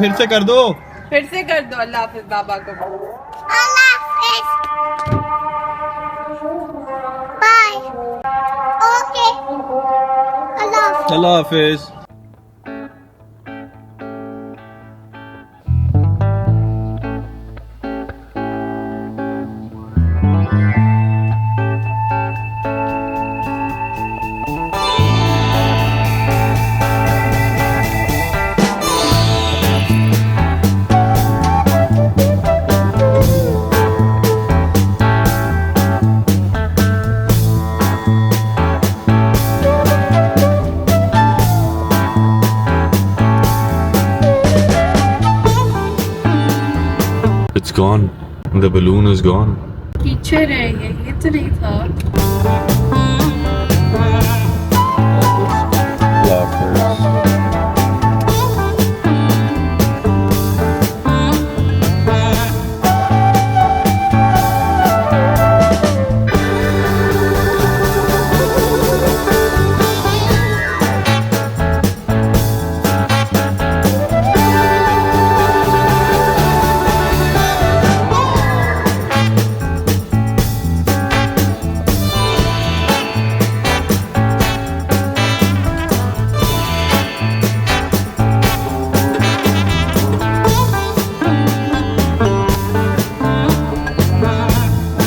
फिर से कर दो। अल्लाह हाफिज बाबा को। अल्लाह हाफिज। बाय। ओके। अल्लाह हाफिज। अल्लाह हाफिज। It's gone. The balloon is gone. पीछे रह गए, ये तो नहीं था। अल्लाह हाफिज।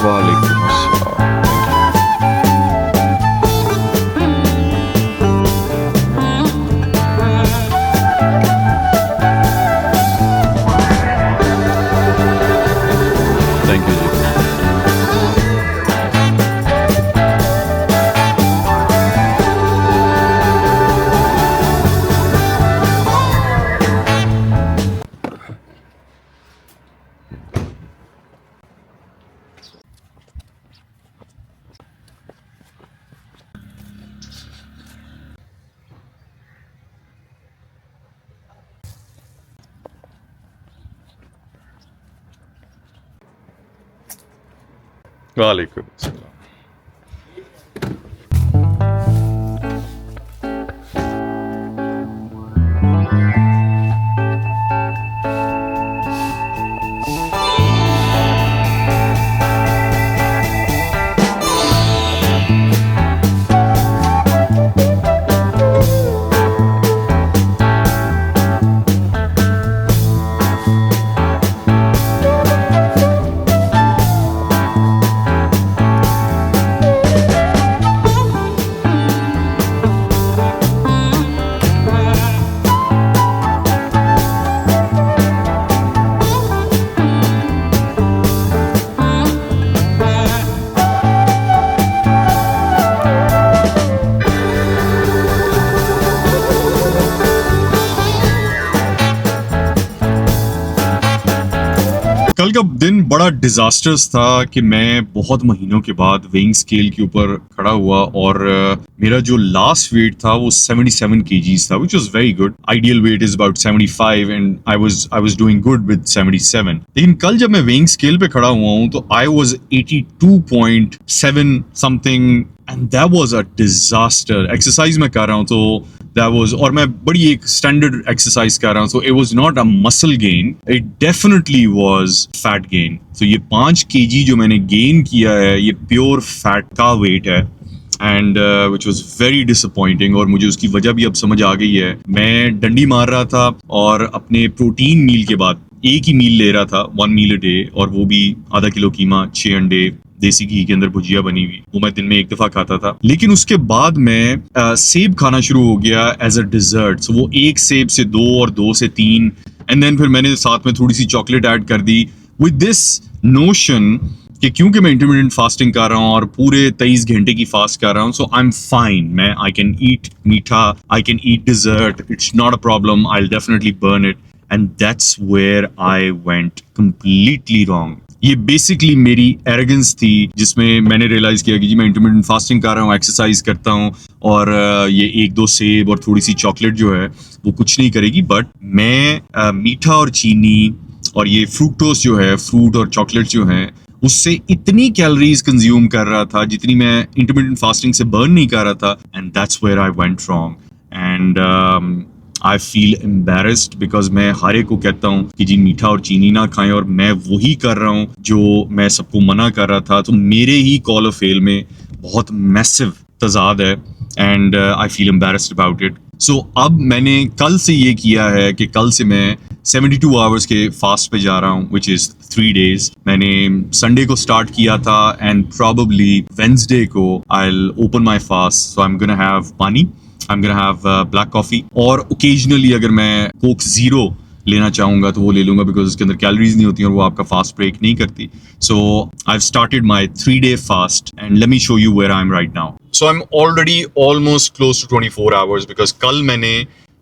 वालेकुम अस्सलाम। थैंक यू जी। वालेकुम अस्सलाम। कल का दिन बड़ा डिजास्टर्स था कि मैं बहुत महीनों के बाद वेइंग स्केल के ऊपर खड़ा हुआ और मेरा जो लास्ट वेट था वो 77 kgs था, which was very good. Ideal weight is about 75 and I was doing good with 77. लेकिन कल जब मैं वेइंग स्केल पे खड़ा हुआ हूँ तो I was 82.7 something and that was a disaster. Exercise मैं कर रहा हूँ तो that was, और मैं बड़ी एक स्टैंडर्ड एक्सरसाइज कर रहा हूँ, so it was not a muscle gain, it definitely was fat gain. So ये 5 kg जो मैंने गेन किया है ये प्योर फैट का वेट है and which was very disappointing. और मुझे उसकी वजह भी अब समझ आ गई है. मैं डंडी मार रहा था और अपने प्रोटीन मील के बाद एक ही मील ले रहा था, 1 meal a day, और वो भी आधा किलो कीमा, 6 अंडे, देसी घी के अंदर भुजिया बनी हुई, वो मैं दिन में एक दफा खाता था. लेकिन उसके बाद मैं सेब खाना शुरू हो गया एज अ डिजर्ट. सो वो एक सेब से 2 और 2 से 3 एंड देन फिर मैंने साथ में थोड़ी सी चॉकलेट ऐड कर दी विद दिस नोशन कि क्योंकि मैं इंटरमिटेंट फास्टिंग कर रहा हूँ और पूरे 23 घंटे की फास्ट कर रहा हूँ, सो आई एम फाइन. मैं आई कैन ईट मीठा, I can eat dessert, it's not a problem, I will definitely burn it. And that's where I went completely wrong. ये बेसिकली मेरी एरोगेंस थी जिसमें मैंने रियलाइज किया कि जी मैं इंटरमिटेंट फास्टिंग कर रहा हूँ, एक्सरसाइज करता हूँ और ये 1-2 सेब और थोड़ी सी चॉकलेट जो है वो कुछ नहीं करेगी. बट मैं मीठा और चीनी और ये फ्रूक्टोज जो है, फ्रूट और चॉकलेट जो है, उससे इतनी कैलोरीज कंज्यूम कर रहा था जितनी मैं इंटरमिटेंट फास्टिंग से बर्न नहीं कर रहा था. And that's where I went wrong. And I feel embarrassed because मैं हर एक को कहता हूँ कि जी मीठा और चीनी ना खाएं, और मैं वही कर रहा हूँ जो मैं सबको मना कर रहा था। तो मेरे ही कॉल ऑफ फेल में बहुत मैसिव तजाद है and I feel embarrassed about it. So अब मैंने कल से ये किया है कि कल से मैं 72 आवर्स के फास्ट पे जा रहा हूँ, विच इज़ 3 days। मैंने संडे को स्टार्ट किया था एंड प्रॉबली वेंसडे को I will open my fast. So I am gonna have pani, I am gonna have black coffee, और ओकेजनली अगर मैं कोक ज़ीरो लेना चाहूँगा तो वो ले लूँगा बिकॉज उसके अंदर कैलोरीज नहीं होती और वो आपका फास्ट ब्रेक नहीं करती। So I have started my 3-day fast and let me show you where I am right now. So I am already almost close to 24 hours because कल मैंने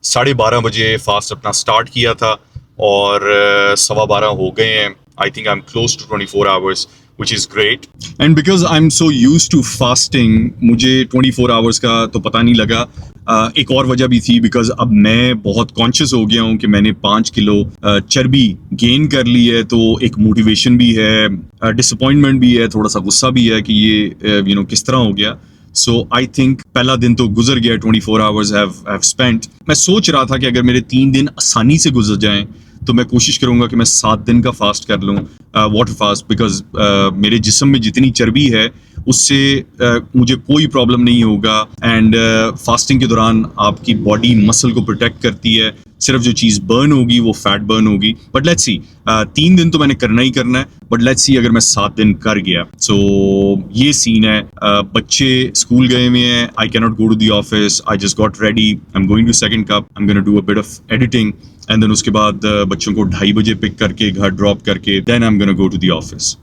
12:30 बजे फास्ट अपना स्टार्ट किया था और 12:15 हो गए हैं। I think I'm close to 24 hours, which is great. And because I'm so used to fasting, मुझे 24 hours का तो पता नहीं लगा। एक और वजह भी थी बिकॉज अब मैं बहुत कॉन्शियस हो गया हूँ कि मैंने 5 किलो चर्बी गेन कर ली है, तो एक मोटिवेशन भी है, डिसअपॉइंटमेंट भी है, थोड़ा सा गुस्सा भी है कि ये किस तरह हो गया। सो आई थिंक पहला दिन तो गुजर गया, 24 आवर्स हैव स्पेंट। मैं सोच रहा था कि अगर मेरे 3 दिन आसानी से गुजर जाएं तो मैं कोशिश करूंगा कि मैं 7 दिन का फास्ट कर लूं, वाटर फास्ट, बिकॉज मेरे जिस्म में जितनी चर्बी है उससे मुझे कोई प्रॉब्लम नहीं होगा। एंड फास्टिंग के दौरान आपकी बॉडी मसल को प्रोटेक्ट करती है, सिर्फ जो चीज़ बर्न होगी वो फैट बर्न होगी। बट लेट्स सी, 3 दिन तो मैंने करना ही करना है, बट लेट्स सी अगर मैं 7 दिन कर गया। सो ये सीन है। बच्चे स्कूल गए हुए हैं, I am not go to the office, I just got ready, I am going to second cup, I am gonna do a bit of editing and then उसके बाद बच्चों को 2:30 बजे पिक करके घर ड्रॉप करके then I am gonna go to the office.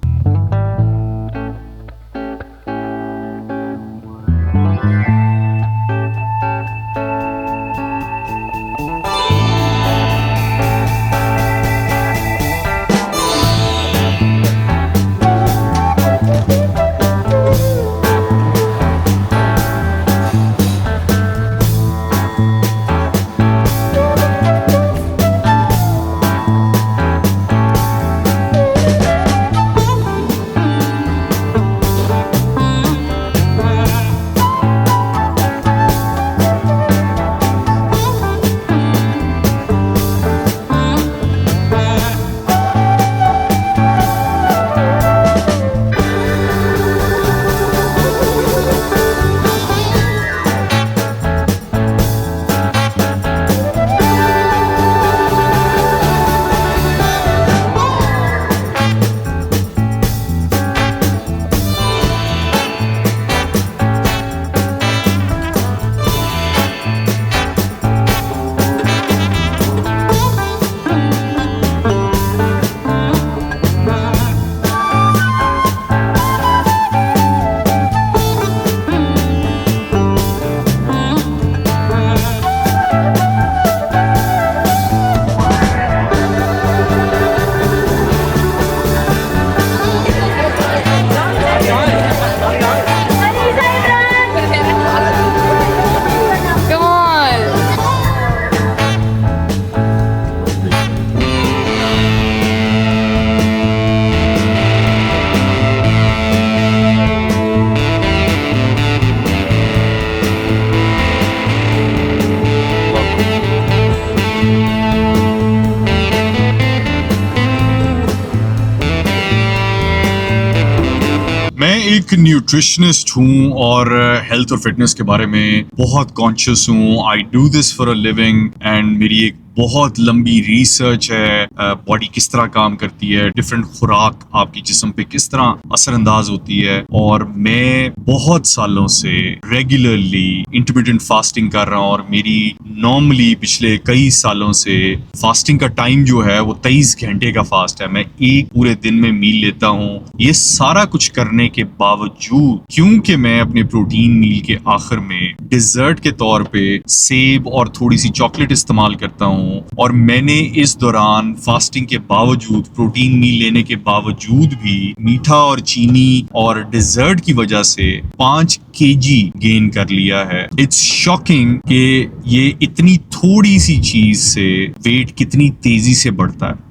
एक nutritionist हूँ और हेल्थ और फिटनेस के बारे में बहुत कॉन्शियस हूँ। I do this for a living and मेरी एक बहुत लंबी रिसर्च है, बॉडी किस तरह काम करती है, डिफरेंट खुराक आपकी जिस्म पे किस तरह असरअंदाज होती है। और मैं बहुत सालों से रेगुलरली इंटरमिटेंट फास्टिंग कर रहा हूँ और मेरी नॉर्मली पिछले कई सालों से फास्टिंग का टाइम जो है वो 23 घंटे का फास्ट है। मैं एक पूरे दिन में मील लेता हूँ। ये सारा कुछ करने के बावजूद क्योंकि मैं अपने प्रोटीन मील के आखिर में डिजर्ट के तौर पे सेब और थोड़ी सी चॉकलेट इस्तेमाल करता हूँ, और मैंने इस दौरान फास्टिंग के बावजूद, प्रोटीन मील लेने के बावजूद भी मीठा और चीनी और डिजर्ट की वजह से 5 kg गेन कर लिया है। इट्स शॉकिंग कि ये इतनी थोड़ी सी चीज से वेट कितनी तेजी से बढ़ता है।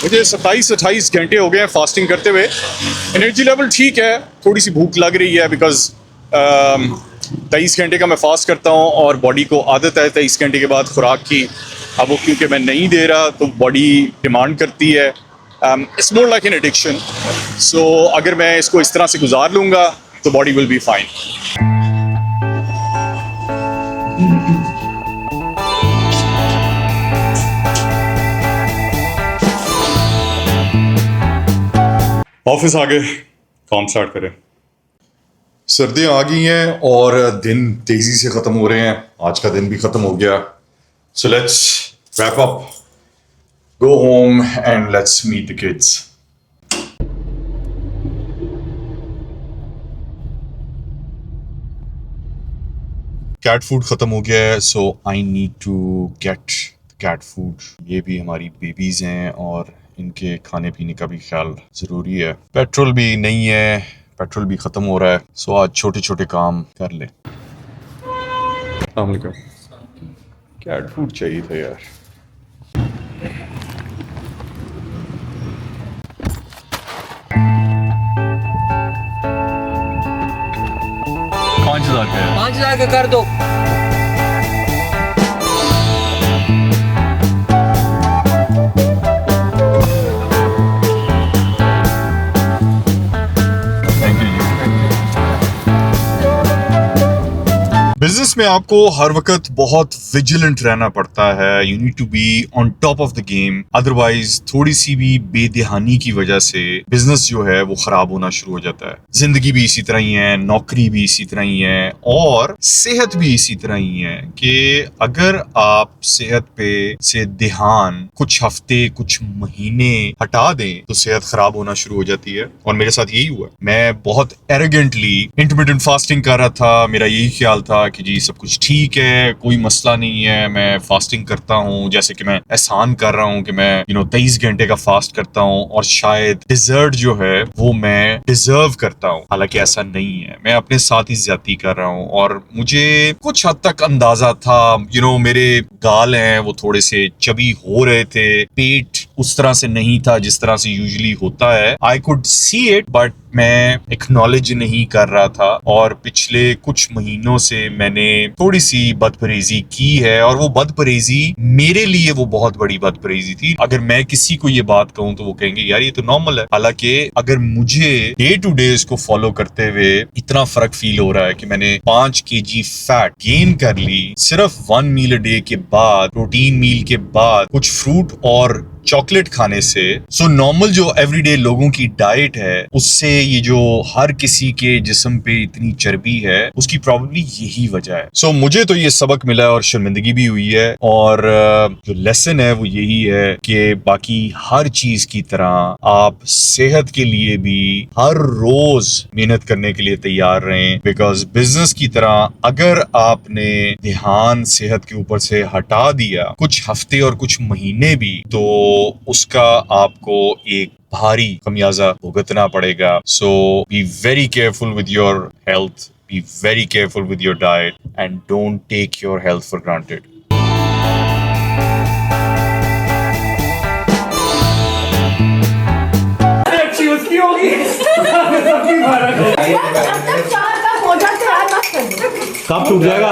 मुझे 27-28 घंटे हो गए हैं फास्टिंग करते हुए। एनर्जी लेवल ठीक है, थोड़ी सी भूख लग रही है बिकॉज 23 घंटे का मैं फास्ट करता हूँ और बॉडी को आदत है 23 घंटे के बाद खुराक की। अब वो क्योंकि मैं नहीं दे रहा तो बॉडी डिमांड करती है। It's more like an addiction. So अगर मैं इसको इस तरह से गुजार लूँगा तो body will be fine. Office आ गए, काम स्टार्ट करें। सर्दियाँ आ गई हैं और दिन तेजी से ख़त्म हो रहे हैं। आज का दिन भी ख़त्म हो गया। So let's wrap up, go home and let's meet the kids. Cat food ख़त्म हो गया है, so I need to get cat food. ये भी हमारी बेबीज हैं और इनके खाने पीने का भी ख्याल ज़रूरी है। पेट्रोल भी नहीं है, पेट्रोल भी ख़त्म हो रहा है, सो आज छोटे छोटे काम कर ले। कैट फूड चाहिए था यार। पाँच हजार का कर दो। बिजनेस में आपको हर वक्त बहुत विजिलेंट रहना पड़ता है। You need to be on top of the game, otherwise थोड़ी सी भी बेध्यानी की वजह से बिजनेस जो है वो खराब होना शुरू हो जाता है। जिंदगी भी इसी तरह ही है, नौकरी भी इसी तरह ही है और सेहत भी इसी तरह ही है कि अगर आप सेहत पे से ध्यान कुछ हफ्ते कुछ महीने हटा दें तो सेहत खराब होना शुरू हो जाती है। और मेरे साथ यही हुआ। मैं बहुत एरोगेंटली इंटरमिटेंट फास्टिंग कर रहा था। मेरा यही ख्याल था कि जी सब कुछ ठीक है, कोई मसला नहीं है, मैं फास्टिंग करता हूँ, जैसे कि मैं एहसान कर रहा हूँ कि मैं 23 घंटे का फास्ट करता हूँ और शायद डिजर्ट जो है वो मैं डिजर्व करता हूँ। हालांकि ऐसा नहीं है, मैं अपने साथ ही ज्यादती कर रहा हूँ। और मुझे कुछ हद तक अंदाजा था, मेरे गाल हैं वो थोड़े से चबी हो रहे थे, पेट उस तरह से नहीं था जिस तरह से यूजुअली होता है। I could see it but मैं एक्नॉलेज नहीं कर रहा था। और पिछले कुछ महीनों से मैंने थोड़ी सी बदपरहेजी की है और वो बदपरहेजी मेरे लिए वो बहुत बड़ी बदपरहेजी थी। अगर मैं किसी को ये बात कहूँ तो वो कहेंगे यार ये तो नॉर्मल है। हालांकि अगर मुझे डे टू डे इसको फॉलो करते हुए इतना फर्क फील हो रहा है कि मैंने 5 kg फैट गेन कर ली सिर्फ 1 मील अ डे के बाद, प्रोटीन मील के बाद, कुछ फ्रूट और चॉकलेट खाने से। सो नॉर्मल जो एवरीडे लोगों की डाइट है उससे ये जो हर किसी के जिस्म पे इतनी चर्बी है उसकी प्रॉब्लली यही वजह है। सो मुझे तो ये सबक मिला है और शर्मिंदगी भी हुई है। और जो लेसन है वो यही है कि बाकी हर चीज की तरह आप सेहत के लिए भी हर रोज मेहनत करने के लिए तैयार रहें। बिकॉज बिजनेस की तरह अगर आपने ध्यान सेहत के ऊपर से हटा दिया कुछ हफ्ते और कुछ महीने भी, तो उसका आपको एक भारी खमियाजा भुगतना पड़ेगा। So be very careful with your health, be very careful with your diet and don't take your health for granted. उसकी होगी। कब टूट जाएगा?